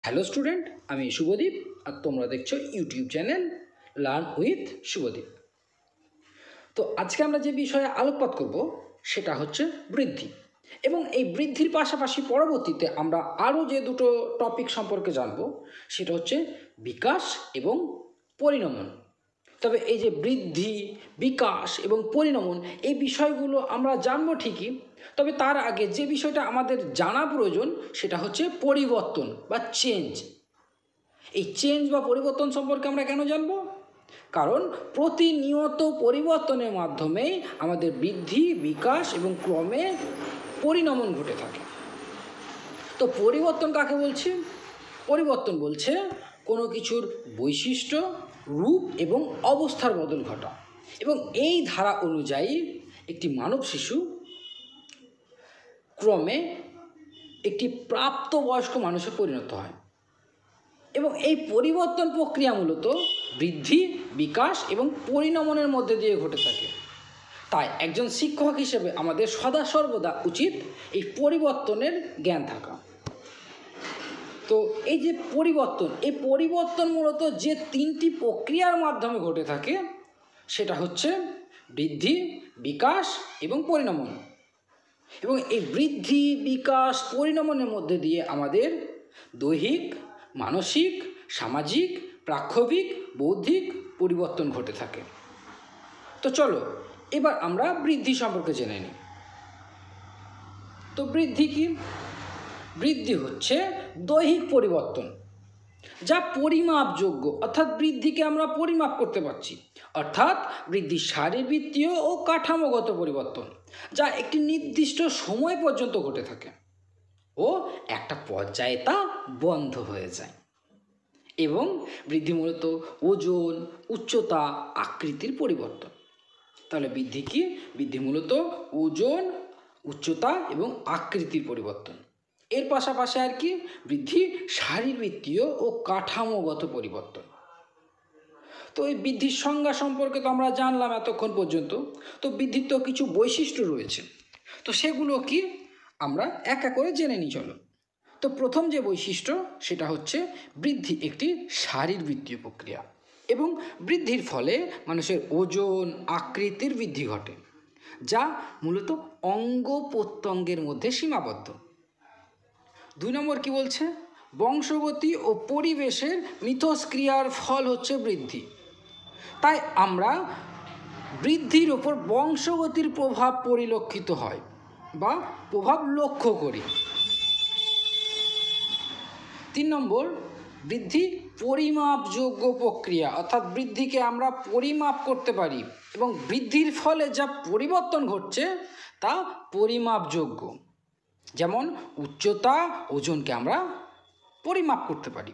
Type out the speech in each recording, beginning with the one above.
Hello student, আমি শুভদীপ আর তোমরা দেখছো YouTube channel learn with Subhadeep. তো আজকে আমরা যে বিষয়ে আলোকপাত করব সেটা হচ্ছে বৃদ্ধি, এবং এই বৃদ্ধির পাশাপাশি পরবর্তীতে আমরা আরও যে দুটো টপিক সম্পর্কে জানব সেটা হচ্ছে বিকাশ এবং পরিণমন। তবে এই যে বৃদ্ধি, বিকাশ এবং পরিণমন এই বিষয়গুলো আমরা জানবো ঠিকই, তবে তার আগে যে বিষয়টা আমাদের জানা প্রয়োজন সেটা হচ্ছে পরিবর্তন বা চেঞ্জ। এই চেঞ্জ বা পরিবর্তন সম্পর্কে আমরা কেন জানব? কারণ প্রতিনিয়ত পরিবর্তনের মাধ্যমেই আমাদের বৃদ্ধি, বিকাশ এবং ক্রমে পরিণমন ঘটে থাকে। তো পরিবর্তন কাকে বলছে? পরিবর্তন বলছে কোনো কিছুর বৈশিষ্ট্য, রূপ এবং অবস্থার বদল ঘটা। এবং এই ধারা অনুযায়ী একটি মানব শিশু ক্রমে একটি প্রাপ্তবয়স্ক মানুষে পরিণত হয়, এবং এই পরিবর্তন প্রক্রিয়া মূলত বৃদ্ধি, বিকাশ এবং পরিণমনের মধ্যে দিয়ে ঘটে থাকে। তাই একজন শিক্ষক হিসেবে আমাদের সদা সর্বদা উচিত এই পরিবর্তনের জ্ঞান থাকা। তো এই যে পরিবর্তন মূলত যে তিনটি প্রক্রিয়ার মাধ্যমে ঘটে থাকে সেটা হচ্ছে বৃদ্ধি, বিকাশ এবং পরিণমন। এবং এই বৃদ্ধি, বিকাশ, পরিণমনের মধ্যে দিয়ে আমাদের দৈহিক, মানসিক, সামাজিক, প্রাক্ষবিক, বৌদ্ধিক পরিবর্তন ঘটে থাকে। তো চলো এবার আমরা বৃদ্ধি সম্পর্কে জেনে নিই। তো বৃদ্ধি কি? বৃদ্ধি হচ্ছে দৈহিক পরিবর্তন যা পরিমাপযোগ্য, অর্থাৎ বৃদ্ধিকে আমরা পরিমাপ করতে পারছি। অর্থাৎ বৃদ্ধি শারীরবৃত্তীয় ও কাঠামোগত পরিবর্তন যা একটি নির্দিষ্ট সময় পর্যন্ত ঘটে থাকে ও একটা পর্যায়ে তা বন্ধ হয়ে যায়। এবং বৃদ্ধি মূলত ওজন, উচ্চতা, আকৃতির পরিবর্তন। তাহলে বৃদ্ধি কি? বৃদ্ধি মূলত ওজন, উচ্চতা এবং আকৃতির পরিবর্তন। এর পাশাপাশি আর কি? বৃদ্ধি শারীরবৃত্তীয় ও কাঠামোগত পরিবর্তন। তো এই বৃদ্ধির সংজ্ঞা সম্পর্কে তো আমরা জানলাম এতক্ষণ পর্যন্ত। তো বৃদ্ধির তো কিছু বৈশিষ্ট্য রয়েছে, তো সেগুলো কি আমরা এক এক করে জেনে নিই চলো। তো প্রথম যে বৈশিষ্ট্য সেটা হচ্ছে বৃদ্ধি একটি শারীরবৃত্তীয় প্রক্রিয়া, এবং বৃদ্ধির ফলে মানুষের ওজন, আকৃতির বৃদ্ধি ঘটে, যা মূলত অঙ্গ প্রত্যঙ্গের মধ্যে সীমাবদ্ধ। 2 নম্বর কি বলছে? বংশগতি ও পরিবেশের মিথস্ক্রিয়ার ফল হচ্ছে বৃদ্ধি। তাই আমরা বৃদ্ধির ওপর বংশগতির প্রভাব পরিলক্ষিত হয় বা প্রভাব লক্ষ্য করি। 3 নম্বর, বৃদ্ধি পরিমাপযোগ্য প্রক্রিয়া, অর্থাৎ বৃদ্ধিকে আমরা পরিমাপ করতে পারি, এবং বৃদ্ধির ফলে যা পরিবর্তন ঘটছে তা পরিমাপযোগ্য। যেমন উচ্চতা, ওজনকে আমরা পরিমাপ করতে পারি।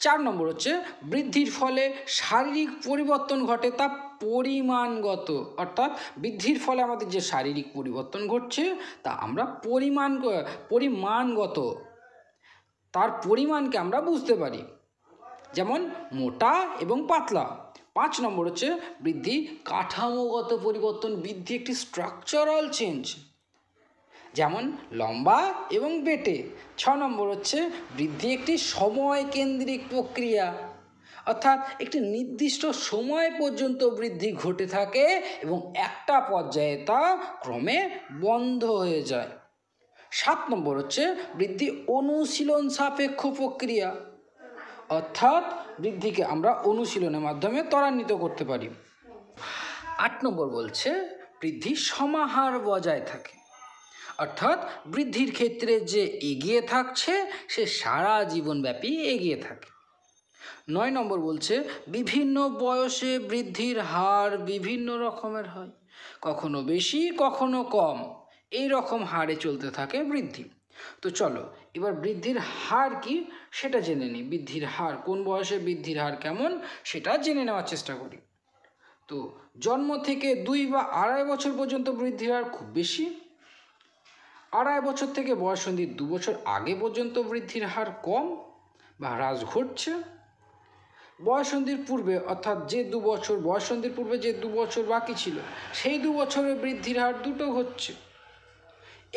4 নম্বর হচ্ছে বৃদ্ধির ফলে শারীরিক পরিবর্তন ঘটে, তা পরিমাণগত। অর্থাৎ বৃদ্ধির ফলে আমাদের যে শারীরিক পরিবর্তন ঘটছে তা আমরা পরিমাণগত, তার পরিমাণকে আমরা বুঝতে পারি, যেমন মোটা এবং পাতলা। 5 নম্বর হচ্ছে বৃদ্ধি কাঠামোগত পরিবর্তন। বৃদ্ধি একটি স্ট্রাকচারাল চেঞ্জ, যেমন লম্বা এবং বেটে। 6 নম্বর হচ্ছে বৃদ্ধি একটি সময় কেন্দ্রিক প্রক্রিয়া, অর্থাৎ একটি নির্দিষ্ট সময় পর্যন্ত বৃদ্ধি ঘটে থাকে এবং একটা পর্যায়ে তা ক্রমে বন্ধ হয়ে যায়। 7 নম্বর হচ্ছে বৃদ্ধি অনুশীলন সাপেক্ষ প্রক্রিয়া, অর্থাৎ বৃদ্ধিকে আমরা অনুশীলনের মাধ্যমে ত্বরান্বিত করতে পারি। 8 নম্বর বলছে বৃদ্ধি সমাহার বজায় থাকে, অর্থাৎ বৃদ্ধির ক্ষেত্রে যে এগিয়ে থাকছে সে সারা জীবনব্যাপী এগিয়ে থাকে। 9 নম্বর বলছে বিভিন্ন বয়সে বৃদ্ধির হার বিভিন্ন রকমের হয়, কখনো বেশি কখনো কম, এই রকম হারে চলতে থাকে বৃদ্ধি। তো চলো এবার বৃদ্ধির হার কি সেটা জেনে নিই। বৃদ্ধির হার, কোন বয়সে বৃদ্ধির হার কেমন সেটা জেনে নেওয়ার চেষ্টা করি। তো জন্ম থেকে 2 বা 2.5 বছর পর্যন্ত বৃদ্ধির হার খুব বেশি। 2.5 বছর থেকে বয়ঃসন্ধির 2 বছর আগে পর্যন্ত বৃদ্ধির হার কম বা হ্রাস ঘটছে। বয়ঃসন্ধির পূর্বে, অর্থাৎ যে 2 বছর বয়ঃসন্ধির পূর্বে যে 2 বছর বাকি ছিল সেই 2 বছরের বৃদ্ধির হার দুটো হচ্ছে।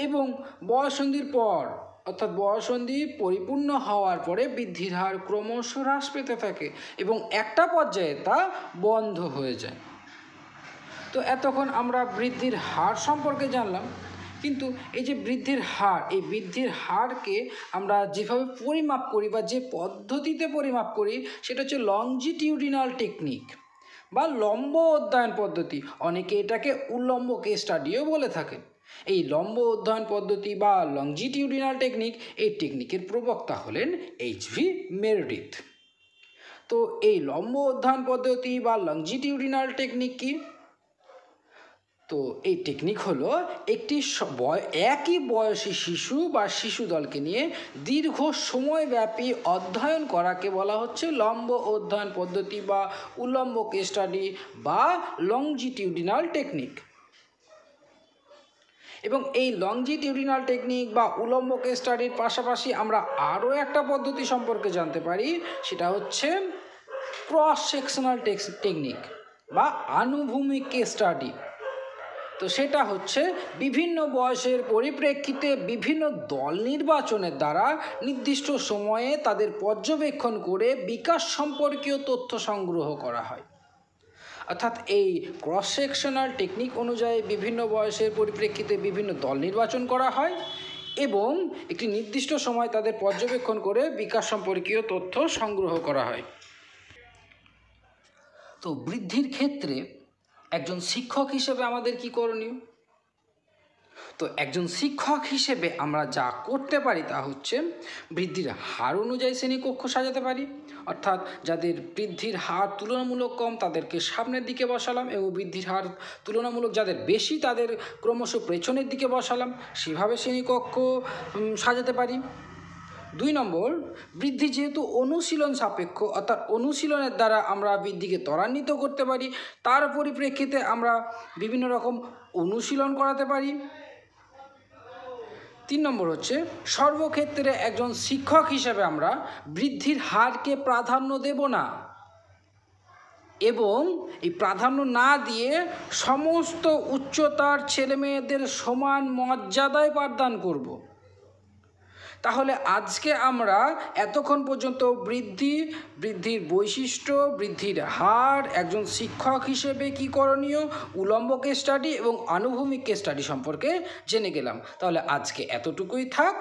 এবং বয়ঃসন্ধির পর অর্থাৎ বয়ঃসন্ধি পরিপূর্ণ হওয়ার পরে বৃদ্ধির হার ক্রমশ হ্রাস পেতে থাকে এবং একটা পর্যায়ে তা বন্ধ হয়ে যায়। তো এতক্ষণ আমরা বৃদ্ধির হার সম্পর্কে জানলাম, কিন্তু এই যে বৃদ্ধির হার, এই বৃদ্ধির হারকে আমরা যেভাবে পরিমাপ করি বা যে পদ্ধতিতে পরিমাপ করি সেটা হচ্ছে লংজিটিউডিনাল টেকনিক বা লম্ব অধ্যয়ন পদ্ধতি। অনেকে এটাকে উল্লম্ব কেস স্টাডিও বলে থাকেন। এই লম্ব অধ্যয়ন পদ্ধতি বা লংজিটিউডিনাল টেকনিক, এই টেকনিকের প্রবক্তা হলেন এইচ.ভি. মেরেডিথ। তো এই লম্ব অধ্যয়ন পদ্ধতি বা লংজিটিউডিনাল টেকনিক কি? তো এই টেকনিক হলো একটি একই বয়সী শিশু বা শিশু দলকে নিয়ে দীর্ঘ সময়ব্যাপী অধ্যয়ন করাকে বলা হচ্ছে লম্ব অধ্যয়ন পদ্ধতি বা উল্লম্ব কেস স্টাডি বা লংজিটিউডিনাল টেকনিক। এবং এই লংজিটিউডিনাল টেকনিক বা উল্লম্ব কেস স্টাডির পাশাপাশি আমরা আরও একটা পদ্ধতি সম্পর্কে জানতে পারি, সেটা হচ্ছে ক্রস সেকশনাল টেকনিক বা আনুভূমিক কেস স্টাডি। তো সেটা হচ্ছে বিভিন্ন বয়সের পরিপ্রেক্ষিতে বিভিন্ন দল নির্বাচনের দ্বারা নির্দিষ্ট সময়ে তাদের পর্যবেক্ষণ করে বিকাশ সম্পর্কীয় তথ্য সংগ্রহ করা হয়। অর্থাৎ এই ক্রস সেকশনাল টেকনিক অনুযায়ী বিভিন্ন বয়সের পরিপ্রেক্ষিতে বিভিন্ন দল নির্বাচন করা হয় এবং একটি নির্দিষ্ট সময় তাদের পর্যবেক্ষণ করে বিকাশ সম্পর্কীয় তথ্য সংগ্রহ করা হয়। তো বৃদ্ধির ক্ষেত্রে একজন শিক্ষক হিসেবে আমাদের কি করণীয়? তো একজন শিক্ষক হিসেবে আমরা যা করতে পারি তা হচ্ছে বৃদ্ধির হার অনুযায়ী শ্রেণীকক্ষ সাজাতে পারি। অর্থাৎ যাদের বৃদ্ধির হার তুলনামূলক কম তাদেরকে সামনের দিকে বসালাম এবং বৃদ্ধির হার তুলনামূলক যাদের বেশি তাদের ক্রমশ পেছনের দিকে বসালাম, সেভাবে শ্রেণীকক্ষ সাজাতে পারি। 2 নম্বর, বৃদ্ধি যেহেতু অনুশীলন সাপেক্ষ, অর্থাৎ অনুশীলনের দ্বারা আমরা বৃদ্ধিকে ত্বরান্বিত করতে পারি, তার পরিপ্রেক্ষিতে আমরা বিভিন্ন রকম অনুশীলন করাতে পারি। 3 নম্বর হচ্ছে সর্বক্ষেত্রে একজন শিক্ষক হিসেবে আমরা বৃদ্ধির হারকে প্রাধান্য দেব না এবং এই প্রাধান্য না দিয়ে সমস্ত উচ্চতার ছেলেমেয়েদের সমান মর্যাদায় পাঠদান করব। তাহলে আজকে আমরা এতক্ষণ পর্যন্ত বৃদ্ধির বৈশিষ্ট্য, বৃদ্ধির হার, একজন শিক্ষক হিসেবে কী করণীয়, উল্লম্ব কেস স্টাডি এবং আনুভূমিক কেস স্টাডি সম্পর্কে জেনে গেলাম। তাহলে আজকে এতটুকুই থাক।